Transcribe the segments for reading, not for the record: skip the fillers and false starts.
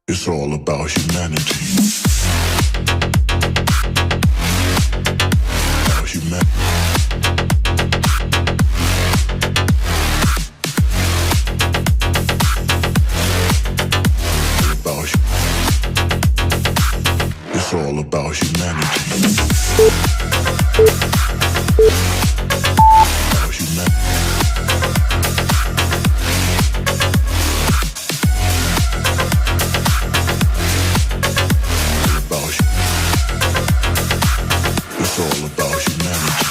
It's all about humanity. About humanity. It's all about humanity. About humanity. It's all about humanity.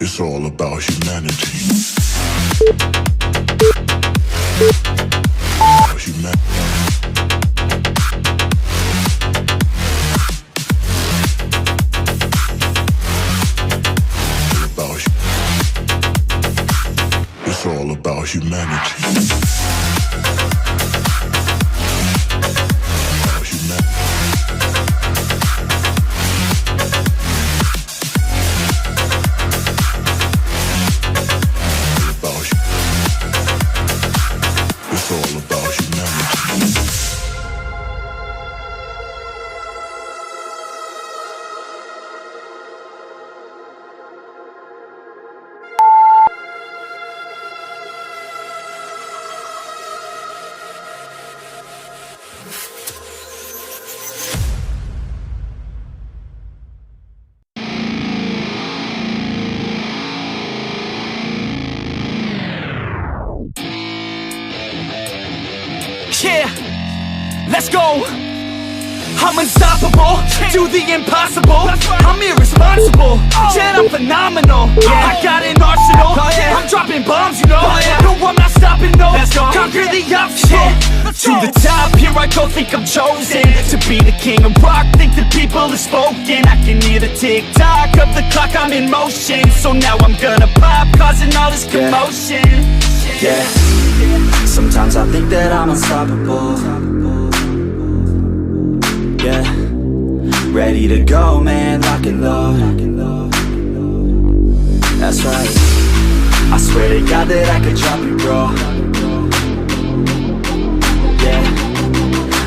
It's all about humanity. About humanity. It's all about humanity. About humanity. It's all about humanity. Yeah, let's go. I'm unstoppable, do the impossible. I'm irresponsible, yet I'm phenomenal. I got an arsenal, I'm dropping bombs, you know. No, I'm not stopping, no. Conquer the obstacle. To the top, here I go, think I'm chosen to be the king of rock, think the people have spoken. I can hear the tick-tock of the clock, I'm in motion. So now I'm gonna pop, causing all this commotion. Yeah, sometimes I think that I'm unstoppable. Yeah, ready to go, man, lock and load. That's right, I swear to God that I could drop you, bro. Yeah,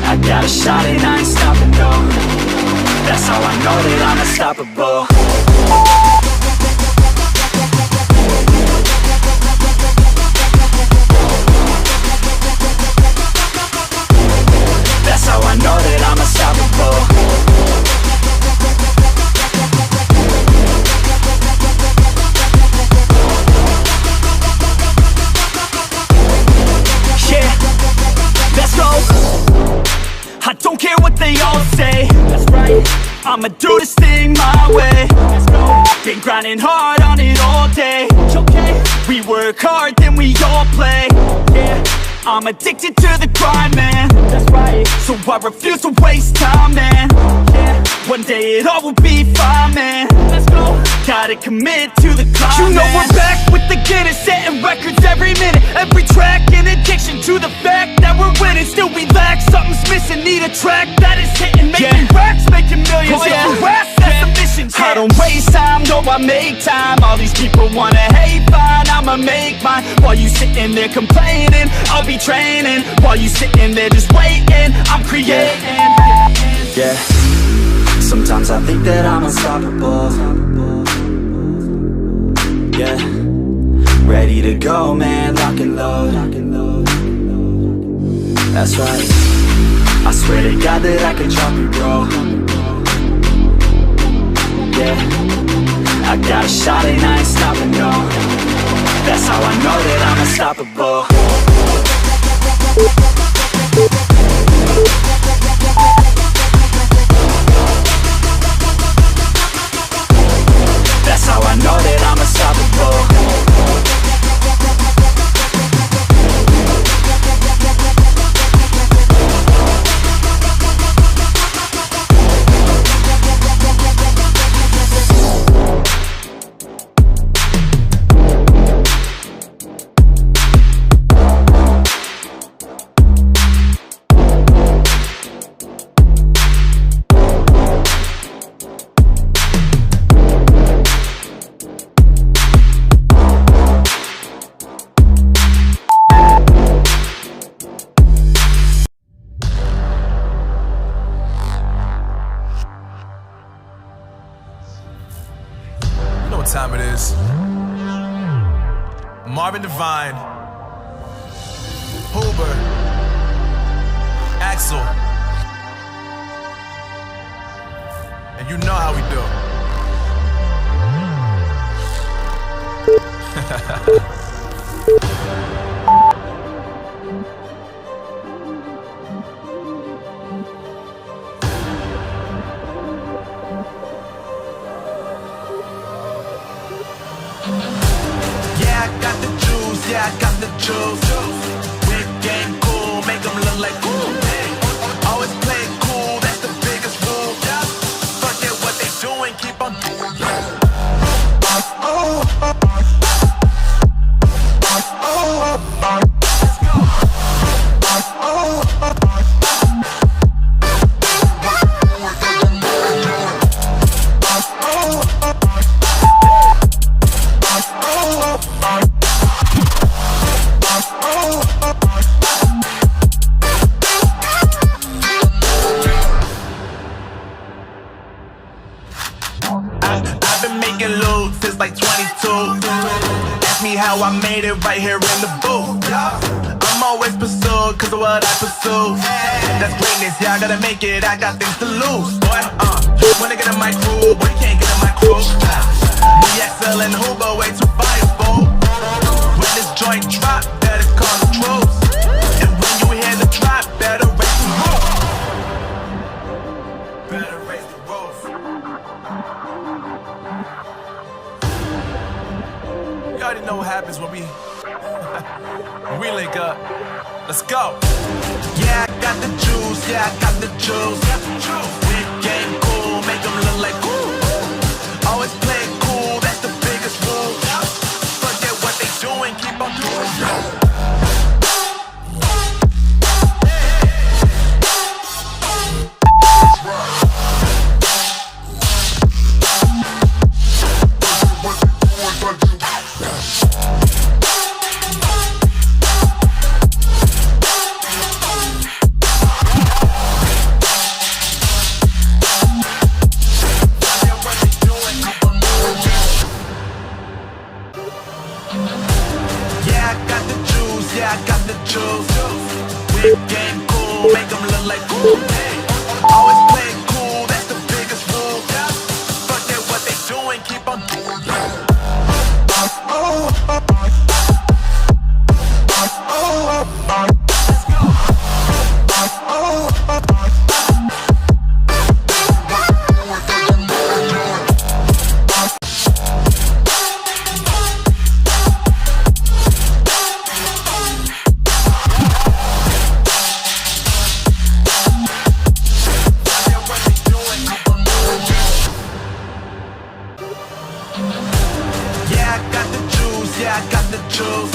I got a shot and I ain't stopping, no. That's how I know that I'm unstoppable. That's how I know that I'm unstoppable. Yeah, let's go. I don't care what they all say. That's right, I'ma do this thing my way. Let's go. Been grinding hard on it all day. Okay, we work hard, then we all play. Yeah, I'm addicted to the grind, man. That's right, so I refuse to waste time, man. Yeah, one day it all will be fine, man. Let's go. Gotta commit to the climb, you know, man. We're back with the Guinness, setting records every minute, every track. An addiction to the fact that we're winning. Still we lack, something's missing. Need a track that is hitting, making racks, making millions. That's the mission. I don't waste time, no, I make time. All these people wanna hate, fine, I'ma make mine. While you sitting there complaining, I'll be training. While you sitting there just waiting, I'm creating. Yeah, sometimes I think that I'm unstoppable. Yeah, ready to go, man, lock and load. That's right, I swear to God that I could drop you, bro. Yeah, I got a shot and I ain't stopping, no. That's how I know that I'm Marvin Devine, Huber, Axel, and you know how we do. Yeah, I got the juice, yeah, I got the juice. Whip game cool, make them look like cool. Always play it cool, that's the biggest rule. Forget what they doing, keep on doing that. I've been making loot since like 22. Ask me how I made it right here in the booth. I'm always pursued cause of what I pursue. That's greatness, yeah, I gotta make it, I got things to lose. Boy, wanna get in my crew, boy, you can't get in my crew. Me, XL and Huber, way too fireball. When this joint drop, better call the troops. And when you hear the drop, better raise the roof. Better raise the roof. You already know what happens when we link up. Let's go. Yeah, I got the juice. Yeah, I got the juice. Whip game cool, make them look like cool. Always play it cool, that's the biggest rule. Forget what they doing, keep on doing it. Yeah, I got the juice, yeah, I got the juice. Whip game cool, make them look like cool. Always play it cool, that's the biggest rule. Forget what they doing, keep on doing it. Yeah, I got the juice, yeah, I got the juice.